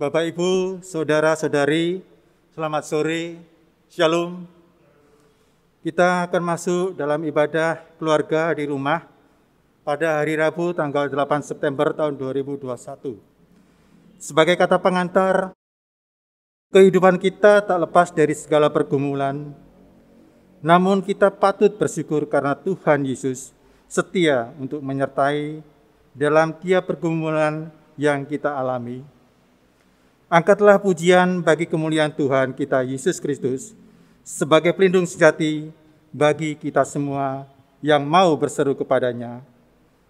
Bapak, Ibu, Saudara-saudari, selamat sore, Shalom. Kita akan masuk dalam ibadah keluarga di rumah pada hari Rabu tanggal 8 September tahun 2021. Sebagai kata pengantar, kehidupan kita tak lepas dari segala pergumulan, namun kita patut bersyukur karena Tuhan Yesus setia untuk menyertai dalam tiap pergumulan yang kita alami. Angkatlah pujian bagi kemuliaan Tuhan kita Yesus Kristus sebagai pelindung sejati bagi kita semua yang mau berseru kepadanya.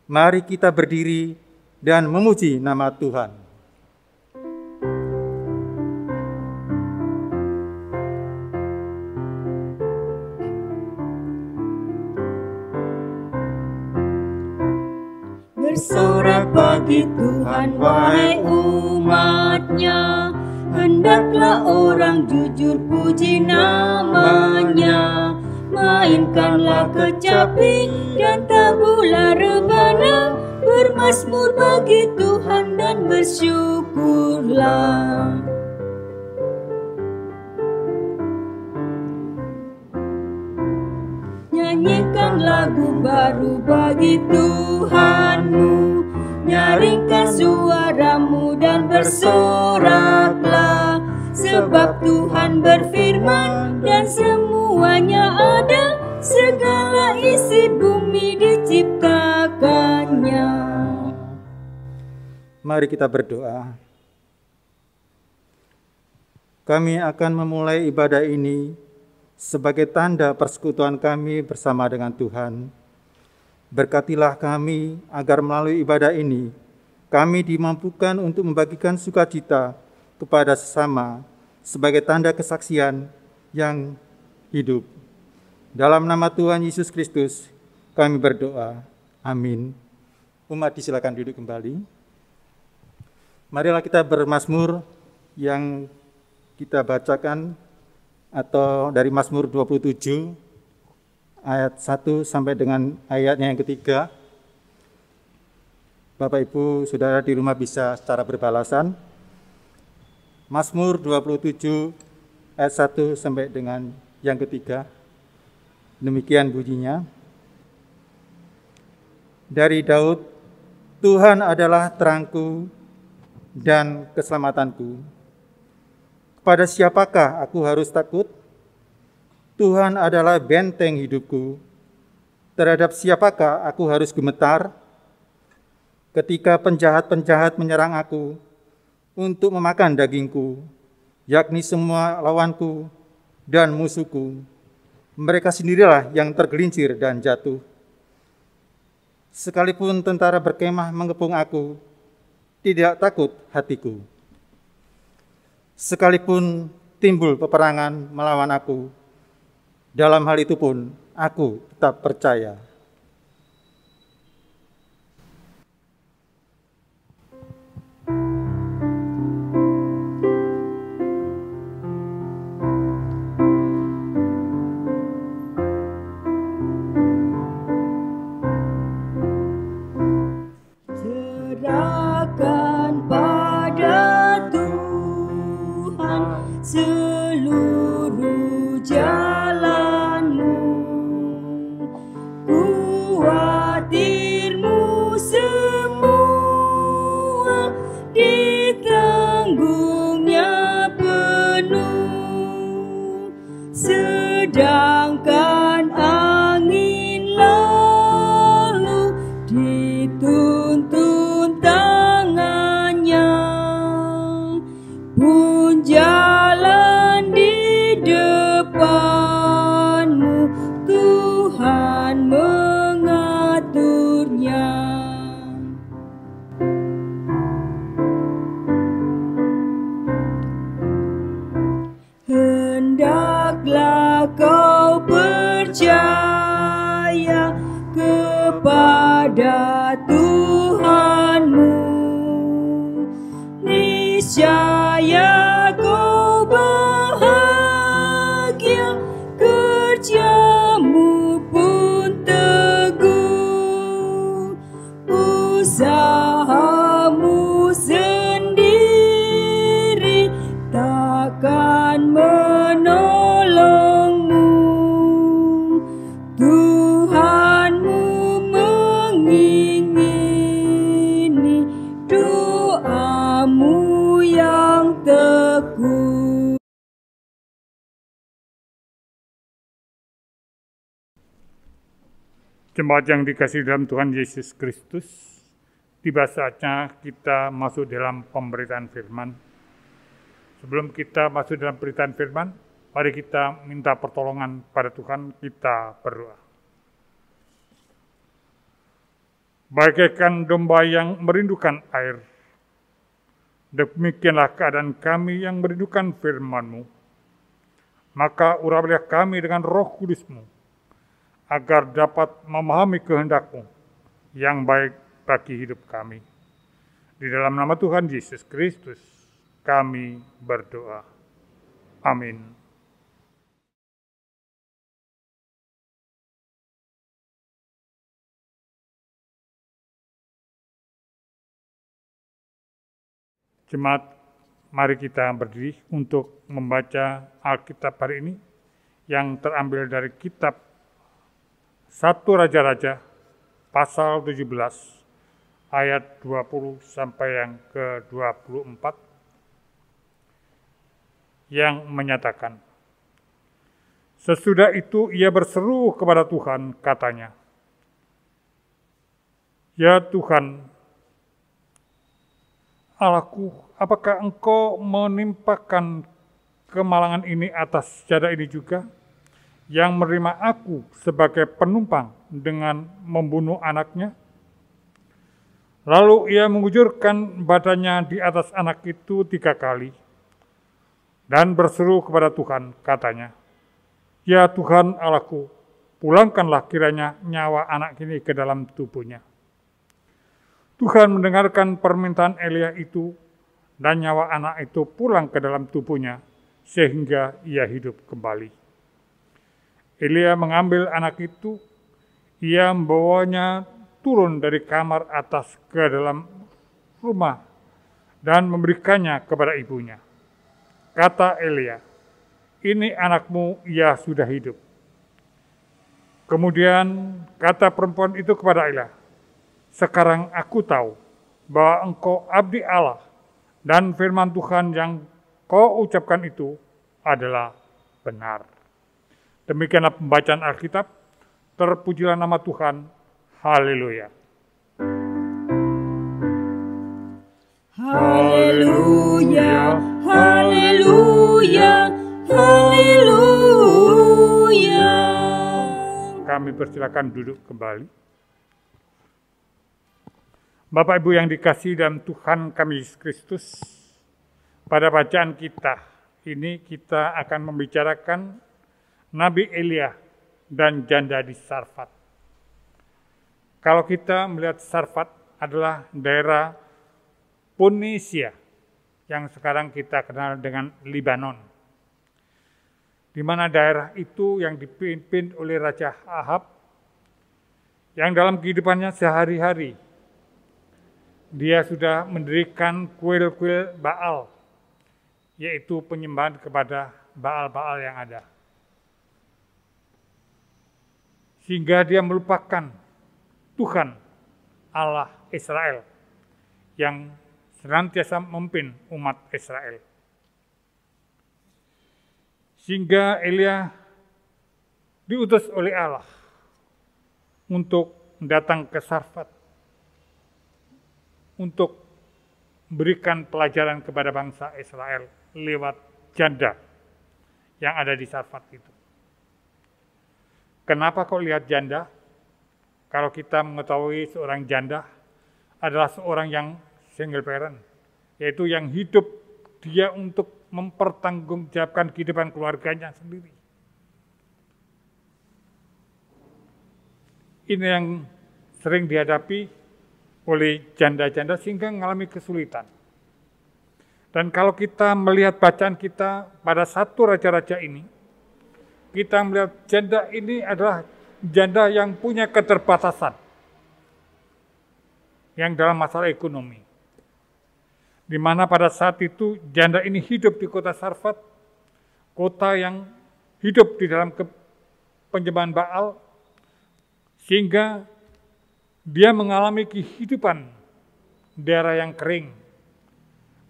Mari kita berdiri dan memuji nama Tuhan. Bersorak bagi Tuhan wahai umatnya, hendaklah orang jujur puji namanya. Mainkanlah kecapi dan tabula rebana, bermazmur bagi Tuhan dan bersyukurlah. Nyanyikan lagu baru bagi Tuhanmu, nyaringkan suaramu dan bersoraklah, sebab Tuhan berfirman dan semuanya ada, segala isi bumi diciptakannya. Mari kita berdoa. Kami akan memulai ibadah ini sebagai tanda persekutuan kami bersama dengan Tuhan. Berkatilah kami agar melalui ibadah ini, kami dimampukan untuk membagikan sukacita kepada sesama sebagai tanda kesaksian yang hidup. Dalam nama Tuhan Yesus Kristus, kami berdoa. Amin. Umat disilakan duduk kembali. Marilah kita bermazmur yang kita bacakan atau dari Mazmur 27 ayat 1 sampai dengan ayatnya yang ketiga. Bapak Ibu Saudara di rumah bisa secara berbalasan. Mazmur 27 ayat 1 sampai dengan yang ketiga. Demikian bunyinya. Dari Daud, Tuhan adalah terangku dan keselamatanku. Pada siapakah aku harus takut? Tuhan adalah benteng hidupku. Terhadap siapakah aku harus gemetar? Ketika penjahat-penjahat menyerang aku untuk memakan dagingku, yakni semua lawanku dan musuhku, mereka sendirilah yang tergelincir dan jatuh. Sekalipun tentara berkemah mengepung aku, tidak takut hatiku. Sekalipun timbul peperangan melawan aku, dalam hal itu pun aku tetap percaya. Serahkan pada Tuhan seluruh jalanmu, kuatirmu semua ditanggungnya penuh, sedangkan angin lalu dituntun tangannya, pun jalan di depanmu, Tuhan mengaturnya. Hendaklah kau percaya kepada Tuhanmu, niscaya kau bahagia, kerjamu pun teguh, usahamu sendiri Jemaat yang dikasihi dalam Tuhan Yesus Kristus, tiba saatnya kita masuk dalam pemberitaan firman. Sebelum kita masuk dalam pemberitaan firman, mari kita minta pertolongan pada Tuhan, kita berdoa. Bagaikan domba yang merindukan air, demikianlah keadaan kami yang merindukan firman-Mu. Maka urapilah kami dengan Roh Kudus-Mu, agar dapat memahami kehendak-Mu yang baik bagi hidup kami. Di dalam nama Tuhan Yesus Kristus, kami berdoa. Amin. Jemaat, mari kita berdiri untuk membaca Alkitab hari ini yang terambil dari kitab 1 Raja-Raja pasal 17 ayat 20 sampai yang ke-24 yang menyatakan, sesudah itu ia berseru kepada Tuhan, katanya, "Ya Tuhan, Allahku, apakah Engkau menimpakan kemalangan ini atas janda ini juga, yang menerima aku sebagai penumpang dengan membunuh anaknya?" Lalu ia mengujurkan badannya di atas anak itu 3 kali dan berseru kepada Tuhan, katanya, "Ya Tuhan Allahku, pulangkanlah kiranya nyawa anak ini ke dalam tubuhnya." Tuhan mendengarkan permintaan Elia itu, dan nyawa anak itu pulang ke dalam tubuhnya sehingga ia hidup kembali. Elia mengambil anak itu, ia membawanya turun dari kamar atas ke dalam rumah dan memberikannya kepada ibunya. Kata Elia, "Ini anakmu, ia sudah hidup." Kemudian kata perempuan itu kepada Elia, "Sekarang aku tahu bahwa engkau abdi Allah dan firman Tuhan yang kau ucapkan itu adalah benar." Demikianlah pembacaan Alkitab. Terpujilah nama Tuhan. Haleluya. Haleluya, haleluya, haleluya. Kami persilakan duduk kembali. Bapak Ibu yang dikasihi dalam Tuhan kami Yesus Kristus, pada bacaan kita ini kita akan membicarakan Nabi Elia dan janda di Sarfat. Kalau kita melihat Sarfat adalah daerah Ponisia yang sekarang kita kenal dengan Libanon, di mana daerah itu yang dipimpin oleh Raja Ahab, yang dalam kehidupannya sehari-hari dia sudah mendirikan kuil-kuil Baal, yaitu penyembahan kepada Baal-Baal yang ada. Sehingga dia melupakan Tuhan Allah Israel yang senantiasa memimpin umat Israel. Sehingga Elia diutus oleh Allah untuk datang ke Sarfat untuk memberikan pelajaran kepada bangsa Israel lewat janda yang ada di Sarfat itu. Kenapa kok lihat janda? Kalau kita mengetahui seorang janda adalah seorang yang single parent, yaitu yang hidup dia untuk mempertanggungjawabkan kehidupan keluarganya sendiri. Ini yang sering dihadapi oleh janda-janda sehingga mengalami kesulitan. Dan kalau kita melihat bacaan kita pada 1 Raja-Raja ini, kita melihat janda ini adalah janda yang punya keterbatasan, yang dalam masalah ekonomi. Di mana pada saat itu janda ini hidup di kota Sarfat, kota yang hidup di dalam penyembahan Baal, sehingga dia mengalami kehidupan daerah yang kering,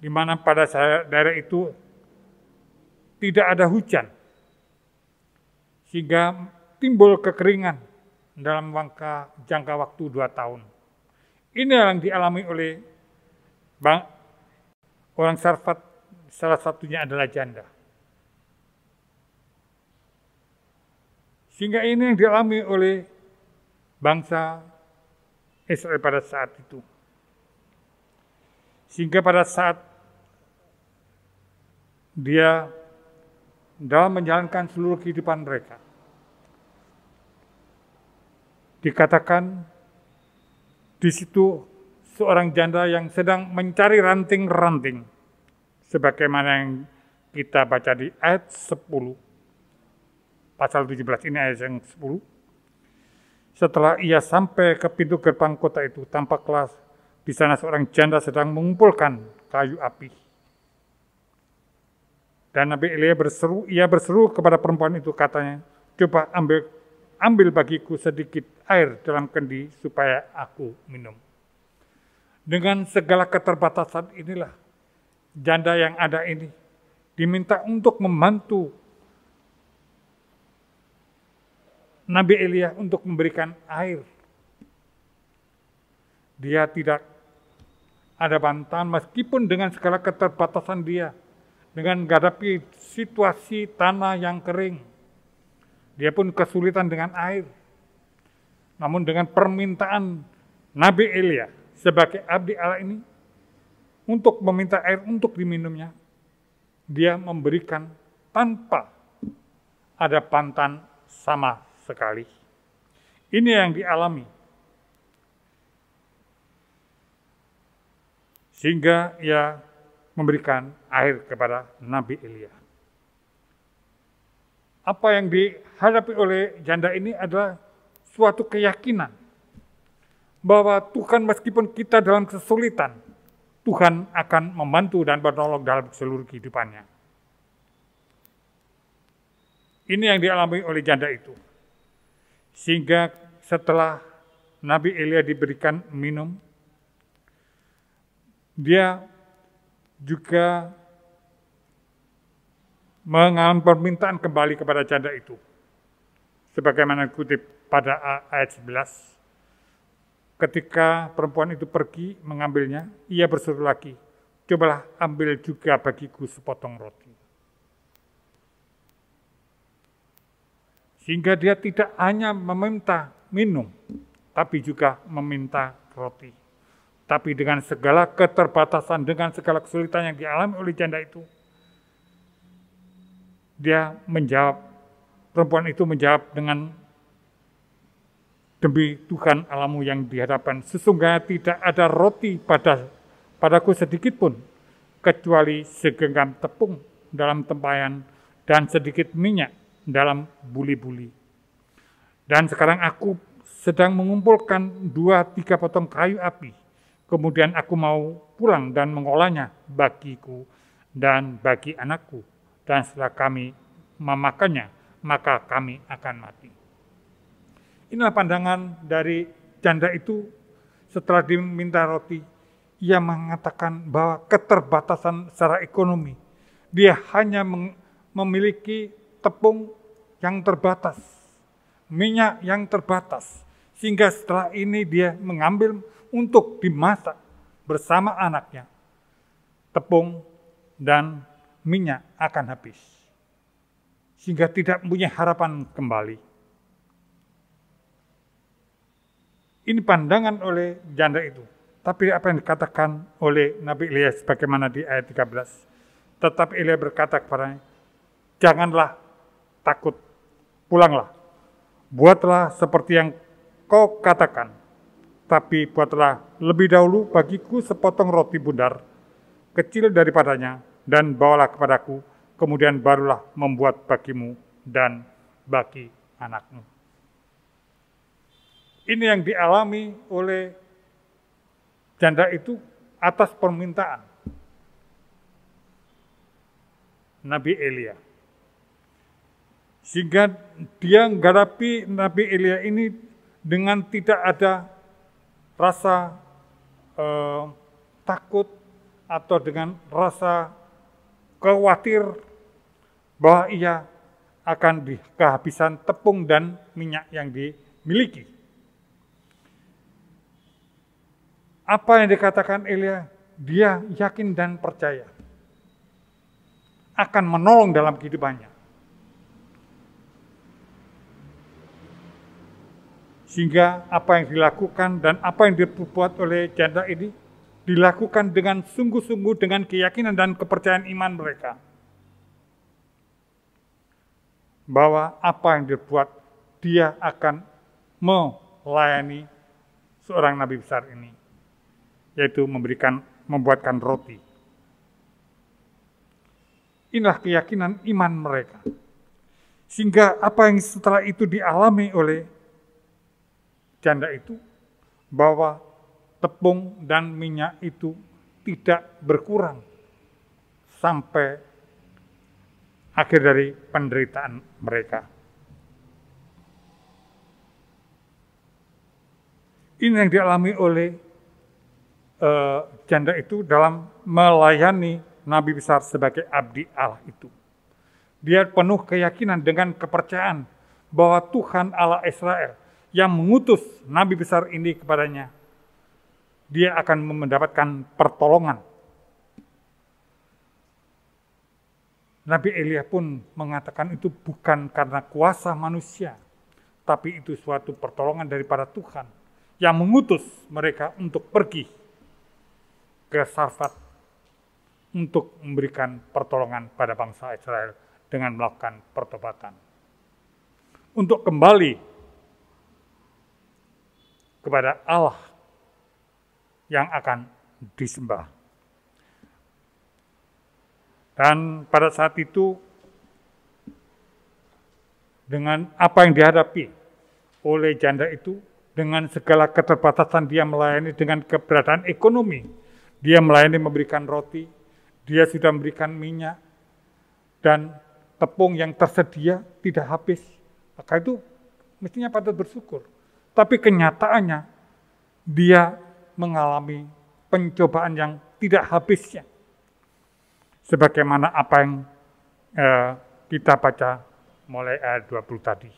di mana pada daerah itu tidak ada hujan, sehingga timbul kekeringan dalam jangka waktu 2 tahun. Ini yang dialami oleh orang Sarfat, salah satunya adalah janda. Sehingga ini yang dialami oleh bangsa Israel pada saat itu. Sehingga pada saat dia dalam menjalankan seluruh kehidupan mereka, dikatakan di situ seorang janda yang sedang mencari ranting-ranting, sebagaimana yang kita baca di ayat 10, pasal 17 ini ayat yang 10. Setelah ia sampai ke pintu gerbang kota itu, tampaklah di sana seorang janda sedang mengumpulkan kayu api. Dan Nabi Elia berseru kepada perempuan itu, katanya, coba ambil bagiku sedikit air dalam kendi supaya aku minum. Dengan segala keterbatasan inilah, janda yang ada ini diminta untuk membantu Nabi Elia untuk memberikan air. Dia tidak ada bantahan meskipun dengan segala keterbatasan dia, dengan menghadapi situasi tanah yang kering. Dia pun kesulitan dengan air. Namun dengan permintaan Nabi Elia sebagai abdi Allah ini untuk meminta air untuk diminumnya, dia memberikan tanpa ada bantahan sama sekali. Ini yang dialami. Sehingga ia memberikan air kepada Nabi Elia. Apa yang dihadapi oleh janda ini adalah suatu keyakinan bahwa Tuhan meskipun kita dalam kesulitan, Tuhan akan membantu dan menolong dalam seluruh kehidupannya. Ini yang dialami oleh janda itu. Sehingga setelah Nabi Elia diberikan minum, dia juga mengalami permintaan kembali kepada janda itu. Sebagaimana dikutip pada ayat 11. Ketika perempuan itu pergi mengambilnya, ia berseru lagi, cobalah ambil juga bagiku sepotong roti. Sehingga dia tidak hanya meminta minum, tapi juga meminta roti. Tapi dengan segala keterbatasan, dengan segala kesulitan yang dialami oleh janda itu, dia menjawab, perempuan itu menjawab dengan, demi Tuhan Allahmu yang dihadapkan, sesungguhnya tidak ada roti padaku sedikit pun, kecuali segenggam tepung dalam tempayan dan sedikit minyak dalam buli-buli. Dan sekarang aku sedang mengumpulkan 2-3 potong kayu api. Kemudian aku mau pulang dan mengolahnya bagiku dan bagi anakku. Dan setelah kami memakannya, maka kami akan mati. Inilah pandangan dari janda itu setelah diminta roti. Ia mengatakan bahwa keterbatasan secara ekonomi. Dia hanya memiliki tepung yang terbatas, minyak yang terbatas. Sehingga setelah ini dia mengambil untuk dimasak bersama anaknya. Tepung dan minyak akan habis. Sehingga tidak mempunyai harapan kembali. Ini pandangan oleh janda itu. Tapi apa yang dikatakan oleh Nabi Elia sebagaimana di ayat 13. Tetapi Elia berkata kepadanya, janganlah takut, pulanglah. Buatlah seperti yang kau katakan. Tapi buatlah lebih dahulu bagiku sepotong roti bundar, kecil daripadanya, dan bawalah kepadaku, kemudian barulah membuat bagimu dan bagi anakmu. Ini yang dialami oleh janda itu atas permintaan Nabi Elia. Sehingga dia menghadapi Nabi Elia ini dengan tidak ada rasa takut atau dengan rasa khawatir bahwa ia akan kehabisan tepung dan minyak yang miliki. Apa yang dikatakan Elia, dia yakin dan percaya akan menolong dalam kehidupannya. Sehingga apa yang dilakukan dan apa yang diperbuat oleh janda ini dilakukan dengan sungguh-sungguh dengan keyakinan dan kepercayaan iman mereka. Bahwa apa yang dibuat, dia akan melayani seorang nabi besar ini, yaitu membuatkan roti. Inilah keyakinan iman mereka. Sehingga apa yang setelah itu dialami oleh janda itu, bahwa tepung dan minyak itu tidak berkurang sampai akhir dari penderitaan mereka. Ini yang dialami oleh janda itu dalam melayani nabi besar sebagai abdi Allah itu. Dia penuh keyakinan dengan kepercayaan bahwa Tuhan Allah Israel yang mengutus nabi besar ini kepadanya, dia akan mendapatkan pertolongan. Nabi Elia pun mengatakan itu bukan karena kuasa manusia, tapi itu suatu pertolongan daripada Tuhan yang mengutus mereka untuk pergi ke Sarfat untuk memberikan pertolongan pada bangsa Israel dengan melakukan pertobatan. Untuk kembali kepada Allah yang akan disembah. Dan pada saat itu, dengan apa yang dihadapi oleh janda itu, dengan segala keterbatasan dia melayani dengan keberadaan ekonomi, dia melayani memberikan roti, dia sudah memberikan minyak, dan tepung yang tersedia tidak habis. Maka itu mestinya patut bersyukur. Tapi kenyataannya, dia mengalami pencobaan yang tidak habisnya. Sebagaimana apa yang kita baca mulai ayat 20 tadi.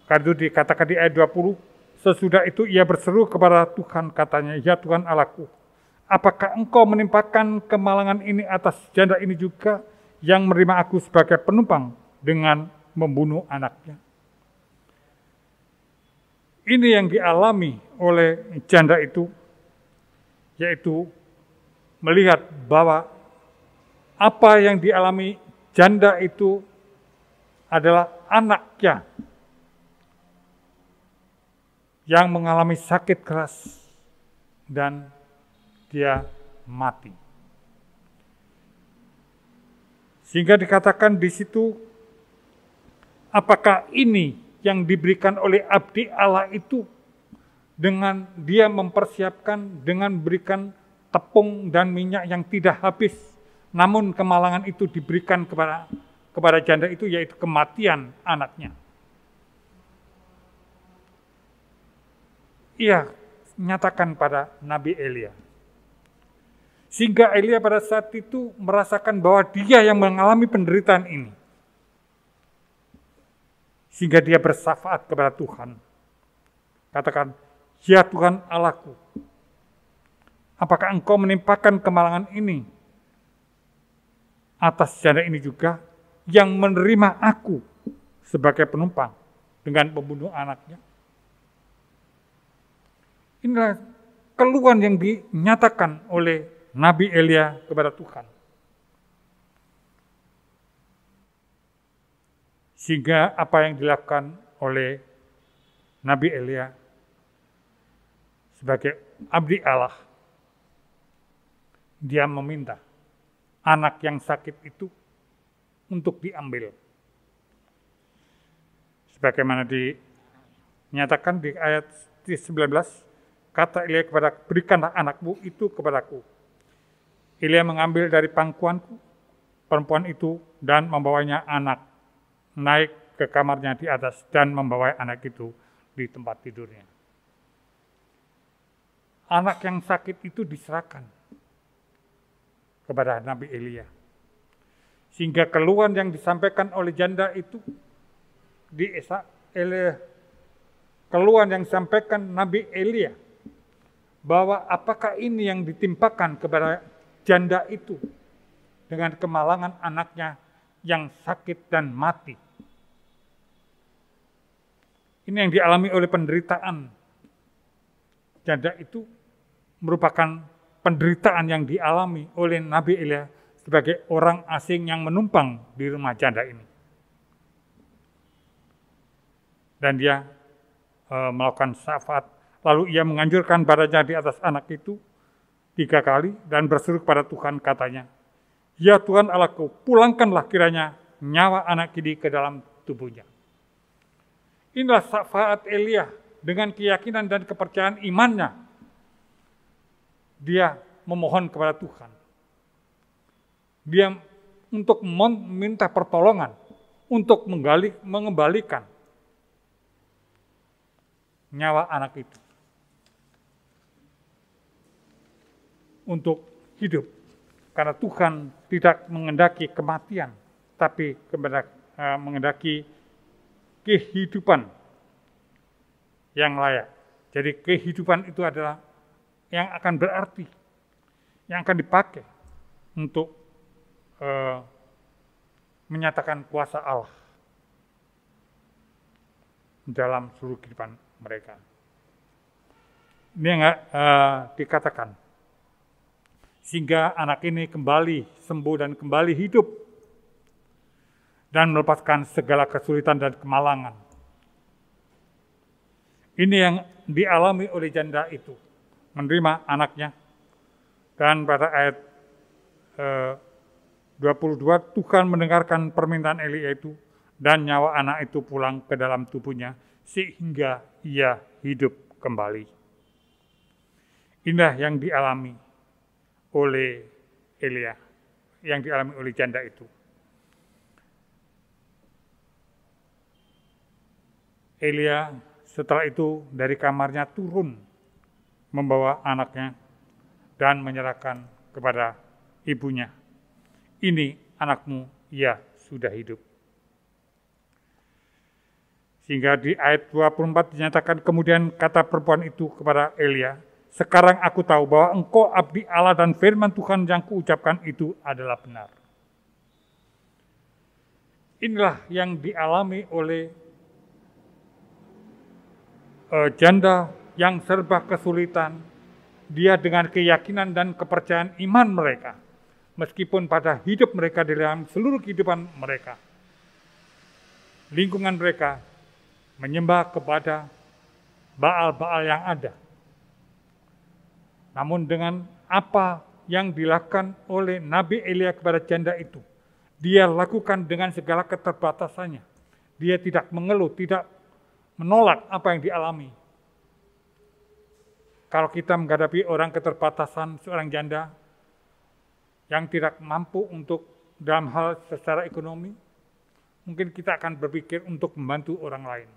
Karena itu dikatakan di ayat 20, sesudah itu ia berseru kepada Tuhan, katanya, ya Tuhan Allahku, apakah engkau menimpakan kemalangan ini atas janda ini juga yang menerima aku sebagai penumpang dengan membunuh anaknya? Ini yang dialami oleh janda itu, yaitu melihat bahwa apa yang dialami janda itu adalah anaknya yang mengalami sakit keras dan dia mati. Sehingga dikatakan di situ, apakah ini yang diberikan oleh abdi Allah itu dengan dia mempersiapkan dengan berikan tepung dan minyak yang tidak habis, namun kemalangan itu diberikan kepada janda itu, yaitu kematian anaknya. Ia nyatakan pada Nabi Elia. Sehingga Elia pada saat itu merasakan bahwa dia yang mengalami penderitaan ini. Sehingga dia bersyafaat kepada Tuhan. Katakan, ya Tuhan Allahku, apakah engkau menimpakan kemalangan ini atas janda ini juga yang menerima aku sebagai penumpang dengan membunuh anaknya? Inilah keluhan yang dinyatakan oleh Nabi Elia kepada Tuhan. Sehingga apa yang dilakukan oleh Nabi Elia sebagai abdi Allah, dia meminta anak yang sakit itu untuk diambil. Sebagaimana dinyatakan di ayat 19, kata Elia kepada, berikanlah anakmu itu kepadaku. Elia mengambil dari pangkuanku perempuan itu dan membawanya anak naik ke kamarnya di atas dan membawa anak itu di tempat tidurnya. Anak yang sakit itu diserahkan kepada Nabi Elia. Sehingga keluhan yang disampaikan oleh janda itu keluhan yang disampaikan Nabi Elia, bahwa apakah ini yang ditimpakan kepada janda itu dengan kemalangan anaknya yang sakit dan mati. Ini yang dialami oleh penderitaan janda itu merupakan penderitaan yang dialami oleh Nabi Elia sebagai orang asing yang menumpang di rumah janda ini. Dan dia melakukan syafaat. Lalu ia menganjurkan badannya di atas anak itu 3 kali dan berseru kepada Tuhan, katanya, "Ya Tuhan Allahku, pulangkanlah kiranya nyawa anak ini ke dalam tubuhnya." Inilah syafaat Elia dengan keyakinan dan kepercayaan imannya. Dia memohon kepada Tuhan. Dia untuk meminta pertolongan, untuk mengembalikan nyawa anak itu untuk hidup, karena Tuhan tidak mengendaki kematian, tapi mengendaki kehidupan yang layak. Jadi kehidupan itu adalah yang akan berarti, yang akan dipakai untuk menyatakan kuasa Allah dalam seluruh kehidupan mereka. Ini yang dikatakan. Sehingga anak ini kembali sembuh dan kembali hidup dan melepaskan segala kesulitan dan kemalangan. Ini yang dialami oleh janda itu, menerima anaknya. Dan pada ayat 22, Tuhan mendengarkan permintaan Elia itu dan nyawa anak itu pulang ke dalam tubuhnya sehingga ia hidup kembali. Inilah yang dialami oleh Elia, yang dialami oleh janda itu. Elia setelah itu dari kamarnya turun membawa anaknya dan menyerahkan kepada ibunya. "Ini anakmu, ia sudah hidup." Sehingga di ayat 24 dinyatakan, kemudian kata perempuan itu kepada Elia, "Sekarang aku tahu bahwa engkau abdi Allah dan firman Tuhan yang kuucapkan itu adalah benar." Inilah yang dialami oleh janda yang serba kesulitan. Dia dengan keyakinan dan kepercayaan iman mereka, meskipun pada hidup mereka di dalam seluruh kehidupan mereka, lingkungan mereka menyembah kepada Baal-Baal yang ada. Namun dengan apa yang dilakukan oleh Nabi Elia kepada janda itu, dia lakukan dengan segala keterbatasannya. Dia tidak mengeluh, tidak menolak apa yang dialami. Kalau kita menghadapi orang keterbatasan, seorang janda yang tidak mampu untuk dalam hal secara ekonomi, mungkin kita akan berpikir untuk membantu orang lain.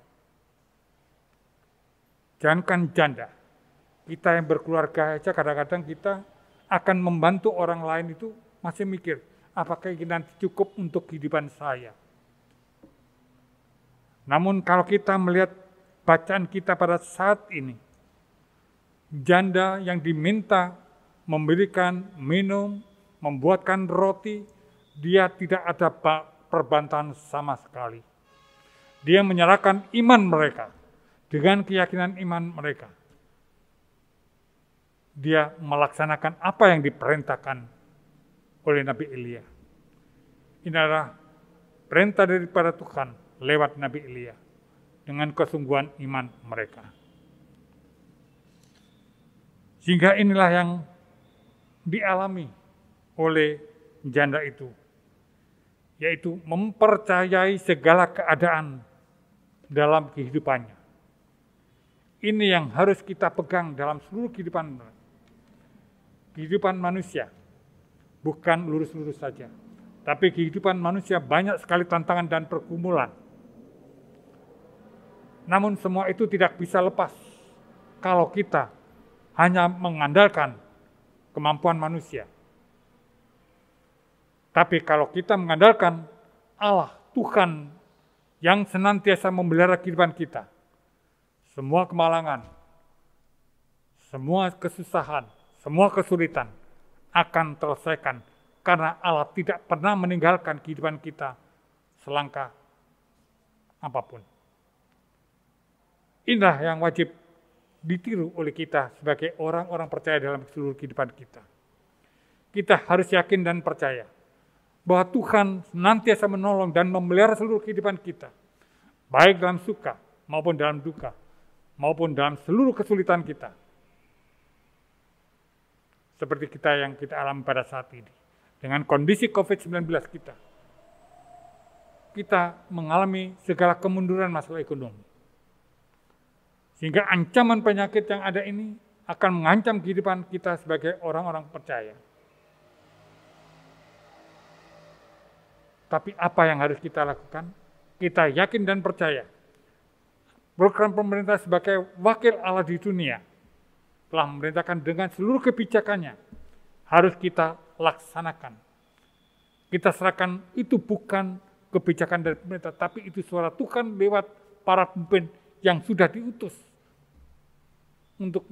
Jangankan janda, kita yang berkeluarga aja kadang-kadang kita akan membantu orang lain itu masih mikir, apakah ini nanti cukup untuk kehidupan saya. Namun kalau kita melihat bacaan kita pada saat ini, janda yang diminta memberikan minum, membuatkan roti, dia tidak ada perbantahan sama sekali. Dia menyerahkan iman mereka dengan keyakinan iman mereka. Dia melaksanakan apa yang diperintahkan oleh Nabi Elia. Ini adalah perintah daripada Tuhan lewat Nabi Elia dengan kesungguhan iman mereka. Sehingga inilah yang dialami oleh janda itu, yaitu mempercayai segala keadaan dalam kehidupannya. Ini yang harus kita pegang dalam seluruh kehidupan manusia, bukan lurus-lurus saja, tapi kehidupan manusia banyak sekali tantangan dan pergumulan. Namun semua itu tidak bisa lepas kalau kita hanya mengandalkan kemampuan manusia. Tapi kalau kita mengandalkan Allah, Tuhan yang senantiasa memelihara kehidupan kita, semua kemalangan, semua kesusahan, semua kesulitan akan terselesaikan karena Allah tidak pernah meninggalkan kehidupan kita selangkah apapun. Inilah yang wajib ditiru oleh kita sebagai orang-orang percaya dalam seluruh kehidupan kita. Kita harus yakin dan percaya bahwa Tuhan senantiasa menolong dan memelihara seluruh kehidupan kita, baik dalam suka maupun dalam duka, maupun dalam seluruh kesulitan kita. Seperti yang kita alami pada saat ini. Dengan kondisi COVID-19 kita mengalami segala kemunduran masalah ekonomi. Sehingga ancaman penyakit yang ada ini akan mengancam kehidupan kita sebagai orang-orang percaya. Tapi apa yang harus kita lakukan? Kita yakin dan percaya. Program pemerintah sebagai wakil Allah di dunia telah memerintahkan dengan seluruh kebijakannya harus kita laksanakan. Kita serahkan itu bukan kebijakan dari pemerintah, tapi itu suara Tuhan lewat para pemimpin yang sudah diutus untuk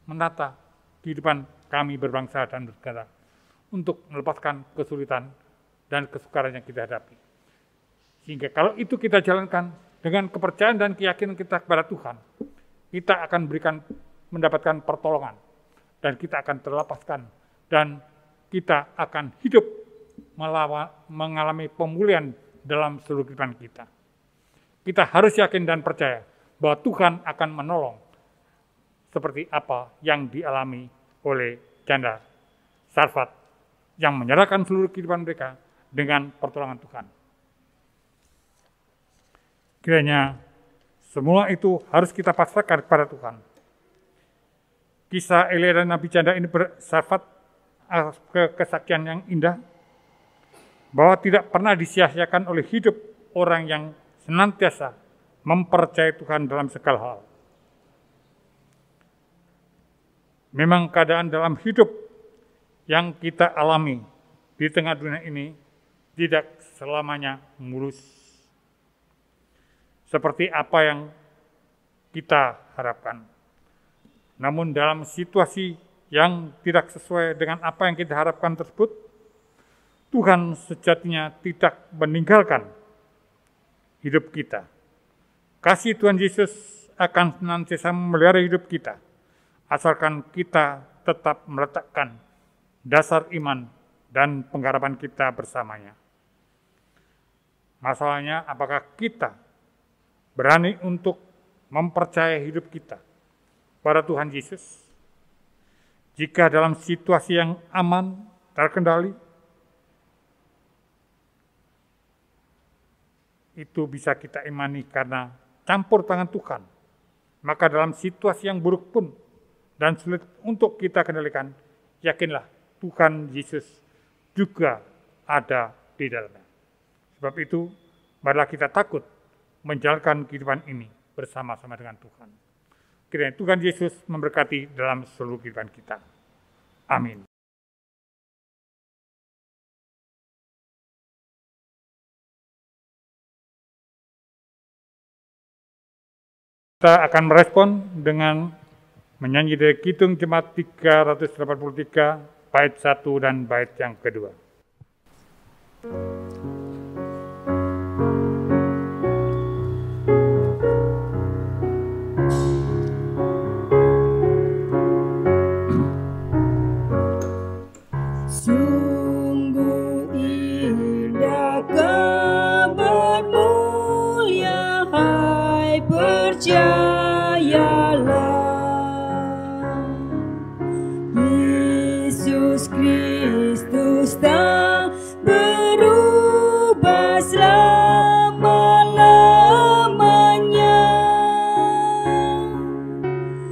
menata kehidupan kami berbangsa dan bernegara, untuk melepaskan kesulitan dan kesukaran yang kita hadapi. Sehingga kalau itu kita jalankan dengan kepercayaan dan keyakinan kita kepada Tuhan, kita akan mendapatkan pertolongan, dan kita akan terlepaskan, dan kita akan hidup mengalami pemulihan dalam seluruh kehidupan kita. Kita harus yakin dan percaya bahwa Tuhan akan menolong seperti apa yang dialami oleh janda Sarfat yang menyerahkan seluruh kehidupan mereka dengan pertolongan Tuhan. Kiranya semua itu harus kita pasrahkan kepada Tuhan. Kisah Elia dan Nabi Janda ini bersifat kesaksian yang indah, bahwa tidak pernah disia-siakan oleh hidup orang yang senantiasa mempercayai Tuhan dalam segala hal. Memang keadaan dalam hidup yang kita alami di tengah dunia ini tidak selamanya mulus seperti apa yang kita harapkan. Namun dalam situasi yang tidak sesuai dengan apa yang kita harapkan tersebut, Tuhan sejatinya tidak meninggalkan hidup kita. Kasih Tuhan Yesus akan senantiasa memelihara hidup kita, asalkan kita tetap meletakkan dasar iman dan pengharapan kita bersamanya. Masalahnya, apakah kita berani untuk mempercayai hidup kita pada Tuhan Yesus? Jika dalam situasi yang aman, terkendali, itu bisa kita imani karena campur tangan Tuhan. Maka dalam situasi yang buruk pun dan sulit untuk kita kendalikan, yakinlah Tuhan Yesus juga ada di dalamnya. Sebab itu, marilah kita takut menjalankan kehidupan ini bersama-sama dengan Tuhan. Kiranya Tuhan Yesus memberkati dalam seluruh kehidupan kita. Amin. Kita akan merespon dengan menyanyi dari Kidung Jemaat 383, bait 1 dan bait yang kedua. Sungguh indah kabar mulia, hai percayalah, Yesus Kristus tak berubah selama-lamanya.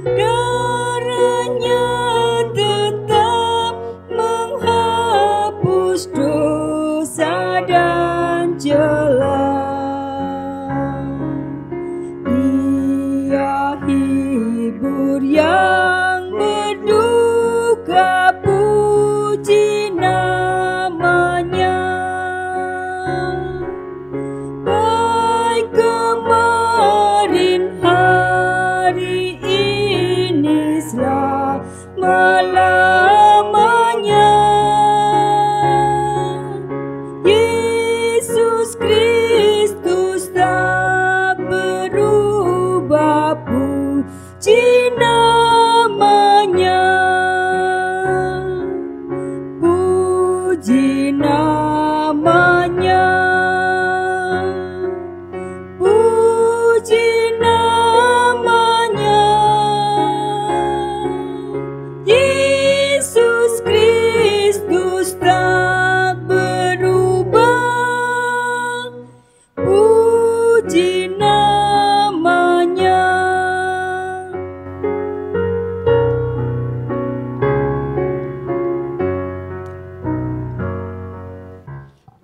Darahnya tetap menghapus dosa dan celah. Ia hibur yang berduka, puji nama selama-lamanya. Yesus Kristus tak berubah, puji namanya, puji namanya, puji namanya. Yesus Kristus tak berubah, puji namanya.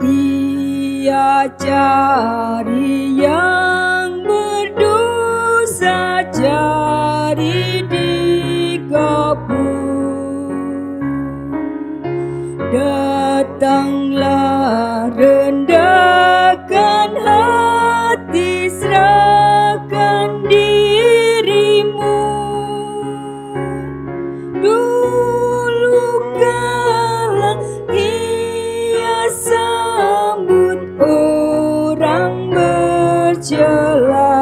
Ia cari yang berdosa, cari di kebun. Datanglah, rendahkan hati, serahkan dirimu. Dulu kala ia sambut orang bercela,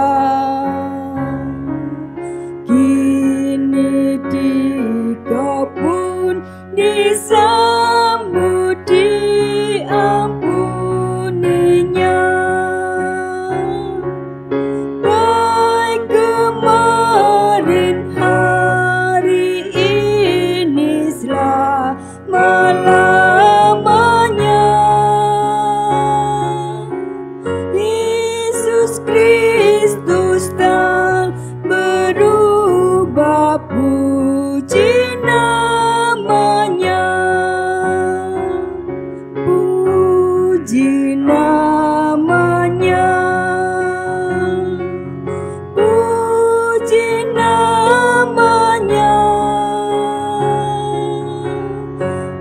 kini di kebun disambut, diampuninya. Baik kemarin, hari ini, selama-lamanya. Yesus Kristus tak berubah, puji namanya, puji namanya, puji namanya.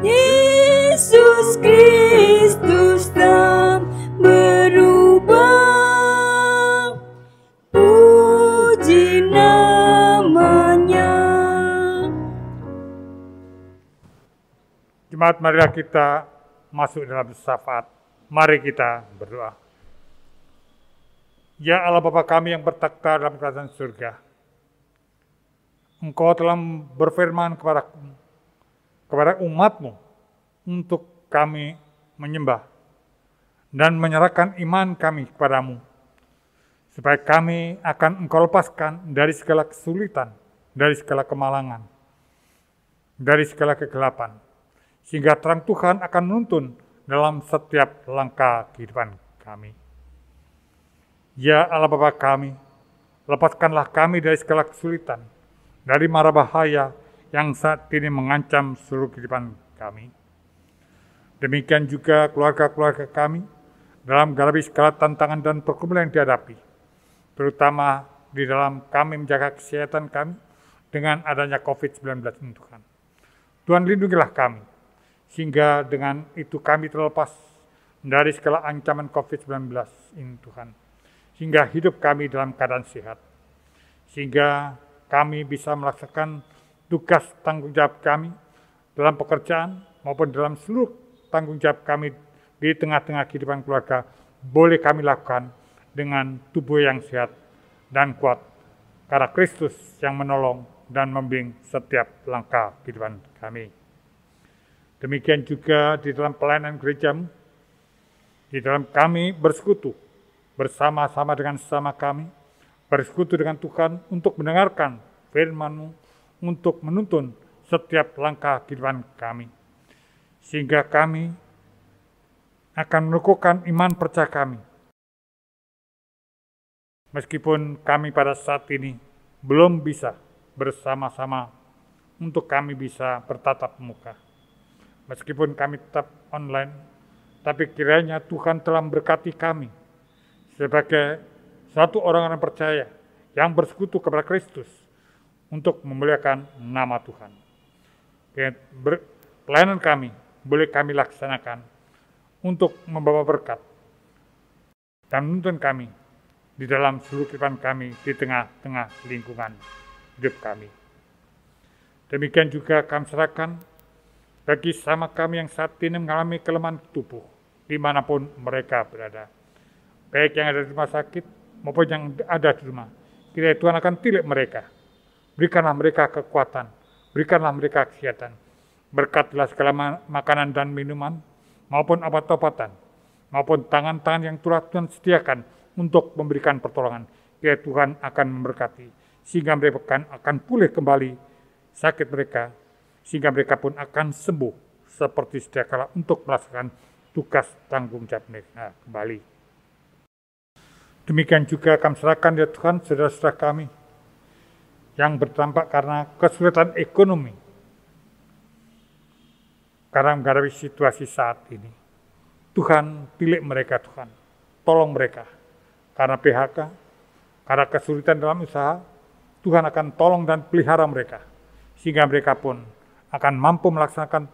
Yesus Kristus tak berubah, puji namanya. Jemaat, marilah kita masuk dalam syafaat. Mari kita berdoa. Ya Allah Bapa kami yang bertakhta dalam kerajaan surga, Engkau telah berfirman kepada umat-Mu untuk kami menyembah dan menyerahkan iman kami kepadamu, supaya kami akan Engkau lepaskan dari segala kesulitan, dari segala kemalangan, dari segala kegelapan, sehingga terang Tuhan akan menuntun dalam setiap langkah kehidupan kami. Ya Allah Bapa kami, lepaskanlah kami dari segala kesulitan, dari mara bahaya yang saat ini mengancam seluruh kehidupan kami. Demikian juga keluarga-keluarga kami dalam menghadapi segala tantangan dan pergumulan yang dihadapi, terutama di dalam kami menjaga kesehatan kami dengan adanya COVID-19 ini Tuhan. Tuhan lindungilah kami, sehingga dengan itu kami terlepas dari segala ancaman COVID-19 ini Tuhan. Sehingga hidup kami dalam keadaan sehat, sehingga kami bisa melaksanakan tugas tanggung jawab kami dalam pekerjaan maupun dalam seluruh tanggung jawab kami di tengah-tengah kehidupan keluarga, boleh kami lakukan dengan tubuh yang sehat dan kuat, karena Kristus yang menolong dan membimbing setiap langkah kehidupan kami. Demikian juga di dalam pelayanan gerejamu, di dalam kami bersekutu bersama-sama dengan sesama kami, bersekutu dengan Tuhan untuk mendengarkan firman-Mu, untuk menuntun setiap langkah kehidupan kami, sehingga kami akan menekukan iman percaya kami. Meskipun kami pada saat ini belum bisa bersama-sama untuk kami bisa bertatap muka, meskipun kami tetap online, tapi kiranya Tuhan telah memberkati kami sebagai satu orang-orang percaya yang bersekutu kepada Kristus untuk memuliakan nama Tuhan. Pelayanan kami boleh kami laksanakan untuk membawa berkat dan menuntun kami di dalam seluruh kehidupan kami di tengah-tengah lingkungan hidup kami. Demikian juga kami serahkan bagi sama kami yang saat ini mengalami kelemahan tubuh, dimanapun mereka berada. Baik yang ada di rumah sakit maupun yang ada di rumah. Kiranya Tuhan akan tilik mereka. Berikanlah mereka kekuatan, berikanlah mereka kesehatan. Berkatilah segala makanan dan minuman, maupun obat-obatan, maupun tangan-tangan yang telah Tuhan sediakan untuk memberikan pertolongan. Kiranya Tuhan akan memberkati, sehingga mereka akan pulih kembali sakit mereka, sehingga mereka pun akan sembuh seperti sedia kala untuk melaksanakan tugas tanggung jawab mereka kembali. Demikian juga kami serahkan ya Tuhan saudara-saudara kami yang berdampak karena kesulitan ekonomi, karena menghadapi situasi saat ini. Tuhan, pilih mereka Tuhan, tolong mereka. Karena PHK, karena kesulitan dalam usaha, Tuhan akan tolong dan pelihara mereka. Sehingga mereka pun akan mampu melaksanakan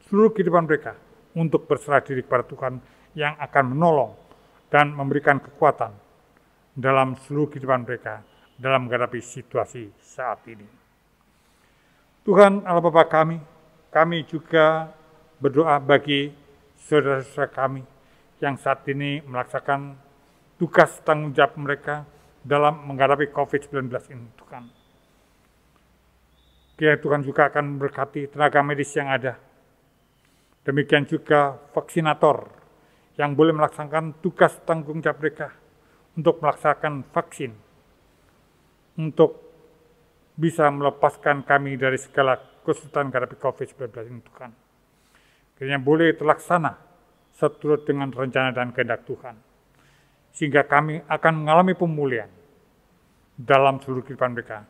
seluruh kehidupan mereka untuk berserah diri kepada Tuhan yang akan menolong dan memberikan kekuatan dalam seluruh kehidupan mereka dalam menghadapi situasi saat ini. Tuhan Allah Bapa kami juga berdoa bagi saudara-saudara kami yang saat ini melaksanakan tugas tanggung jawab mereka dalam menghadapi COVID-19 ini, Tuhan. Kiranya Tuhan juga akan memberkati tenaga medis yang ada. Demikian juga vaksinator yang boleh melaksanakan tugas tanggung jawab mereka untuk melaksanakan vaksin, untuk bisa melepaskan kami dari segala kesulitan menghadapi COVID-19 ini, Tuhan. Kiranya boleh terlaksana seturut dengan rencana dan kehendak Tuhan, sehingga kami akan mengalami pemulihan dalam seluruh kehidupan mereka,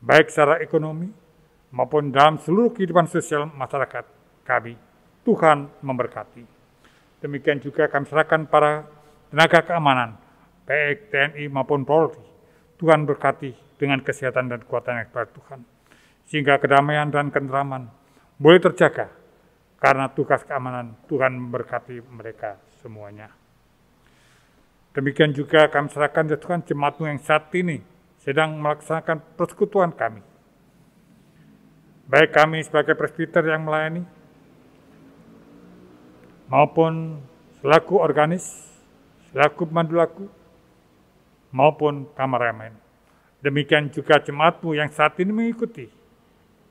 baik secara ekonomi maupun dalam seluruh kehidupan sosial masyarakat kami. Tuhan memberkati. Demikian juga kami serahkan para tenaga keamanan, baik TNI maupun Polri. Tuhan berkati dengan kesehatan dan kekuatan yang kepada Tuhan, sehingga kedamaian dan ketenteraman boleh terjaga. Karena tugas keamanan, Tuhan memberkati mereka semuanya. Demikian juga kami serahkan ya Tuhan jemaat-Mu yang saat ini sedang melaksanakan persekutuan kami. Baik kami sebagai presbiter yang melayani, maupun selaku organis, selaku pemandu lagu, maupun kameramen. Demikian juga jemaat-Mu yang saat ini mengikuti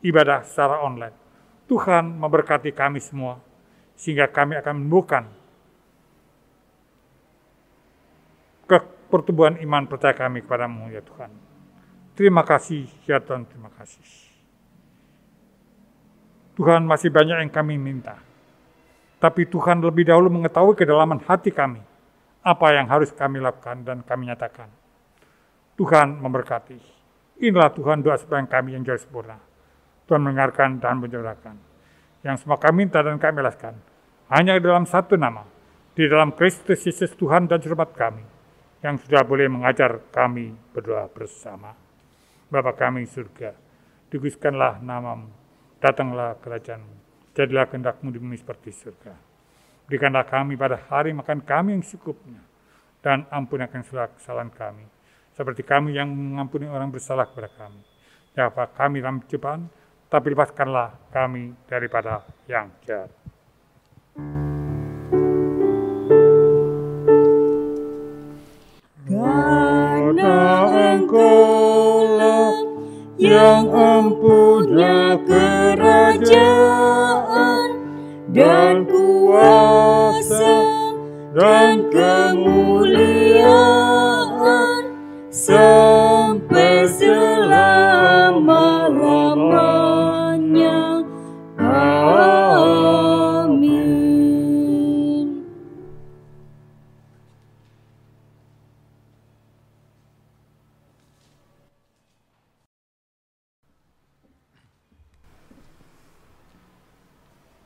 ibadah secara online. Tuhan memberkati kami semua, sehingga kami akan menemukan pertumbuhan iman percaya kami kepada-Mu ya Tuhan. Terima kasih ya Tuhan, terima kasih. Tuhan, masih banyak yang kami minta. Tapi Tuhan lebih dahulu mengetahui kedalaman hati kami, apa yang harus kami lakukan dan kami nyatakan. Tuhan memberkati. Inilah Tuhan doa sepanjang kami yang jauh sempurna. Tuhan mendengarkan dan menyurahkan. Yang semua kami minta dan kami alaskan, hanya dalam satu nama, di dalam Kristus Yesus Tuhan dan Juru Selamat kami, yang sudah boleh mengajar kami berdoa bersama. Bapa kami surga, dikuduskanlah nama-Mu, datanglah kerajaan-Mu, jadilah kehendak-Mu di bumi seperti surga. Berikanlah kami pada hari makan kami yang secukupnya, dan ampunikan segala kesalahan kami, seperti kami yang mengampuni orang bersalah kepada kami. Jangan kami dalam cobaan, tapi lepaskanlah kami daripada yang jahat. Karena Engkaulah yang empunya kerajaan dan kuasa dan kemuliaan sampai selama-lamanya. Amin.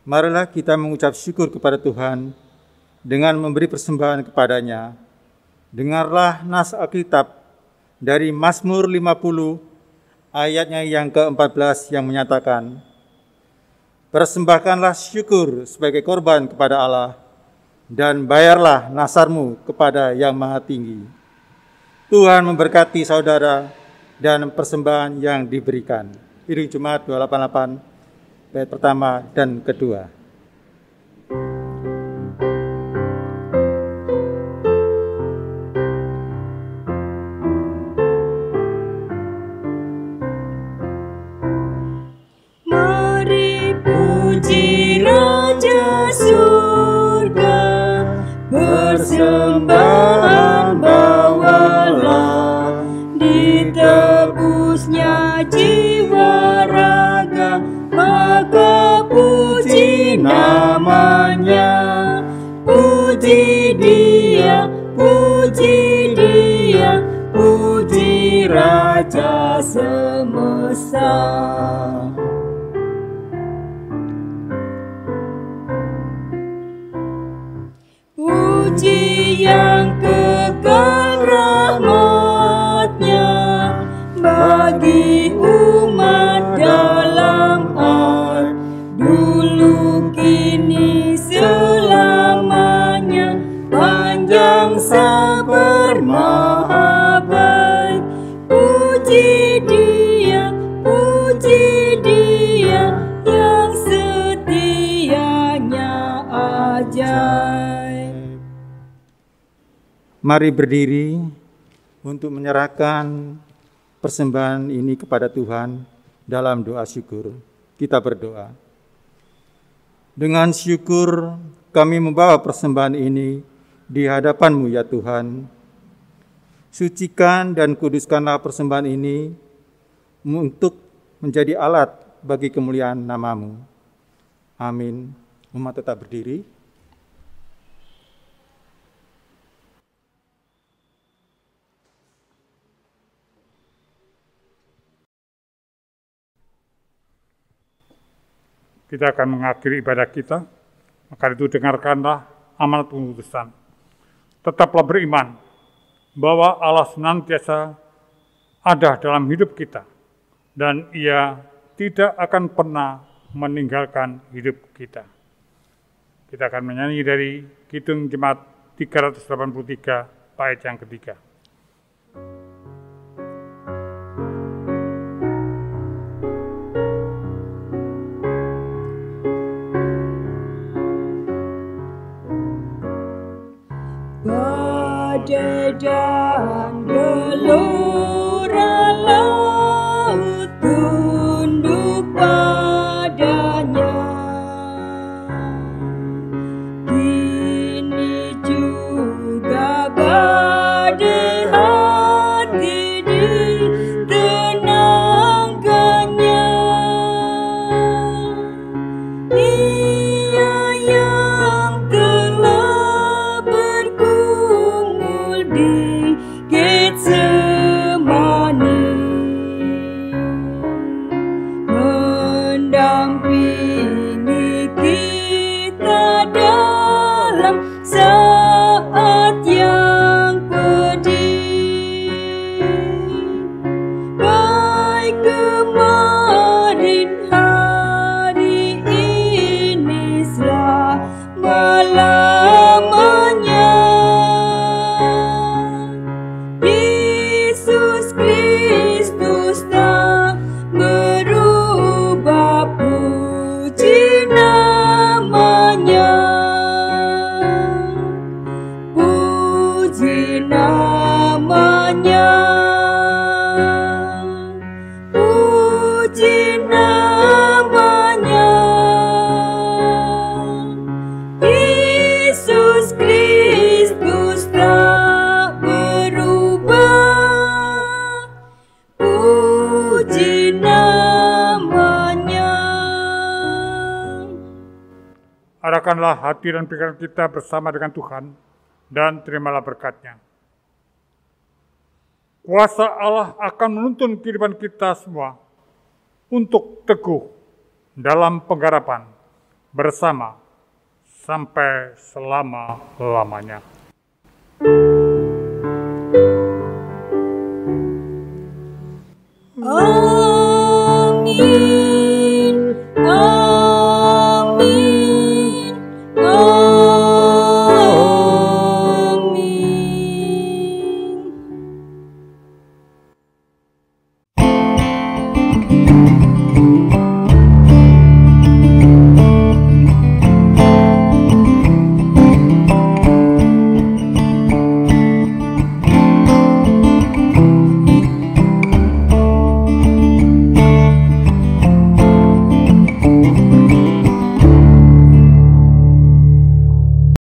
Marilah kita mengucap syukur kepada Tuhan dengan memberi persembahan kepada-Nya. Dengarlah nas Alkitab dari Mazmur 50 ayatnya yang ke-14 yang menyatakan, persembahkanlah syukur sebagai korban kepada Allah dan bayarlah nasarmu kepada Yang Maha Tinggi. Tuhan memberkati saudara dan persembahan yang diberikan. Piring Jumat 288 bait pertama dan kedua. Mari puji Raja surga, persembahan bawalah, ditebusnya jiwa raga, maka puji namanya. Puji dia, puji dia, puji Raja semesta. Puji yang kekal rahmat-Nya bagi umat dalam art, dulu kini selamanya, panjang sabar maha baik. Puji dia, puji dia, yang setianya ajaib. Mari berdiri untuk menyerahkan persembahan ini kepada Tuhan dalam doa syukur. Kita berdoa. Dengan syukur kami membawa persembahan ini di hadapan-Mu ya Tuhan. Sucikan dan kuduskanlah persembahan ini untuk menjadi alat bagi kemuliaan nama-Mu. Amin. Umat tetap berdiri. Kita akan mengakhiri ibadah kita, maka itu dengarkanlah amanat pengutusan. Tetaplah beriman bahwa Allah senantiasa ada dalam hidup kita, dan Ia tidak akan pernah meninggalkan hidup kita. Kita akan menyanyi dari Kidung Jemaat 383, bait yang ketiga. Badai dan gelora laut tunduk padanya, kini juga badai hati ditenangkannya. Ia yang telah bergumul di Getsemani, mendampingi kita dalam saat yang pedih. Baik kemarin, hari ini, selama-lamanya. Yesus Kristus tak berubah, puji namanya. Puji namanya. Puji namanya. Yesus Kristus tak berubah, puji namanya. Arahkanlah hati dan pikiran kita bersama dengan Tuhan, dan terimalah berkat-Nya. Kuasa Allah akan menuntun kehidupan kita semua untuk teguh dalam pengharapan bersama sampai selama-lamanya.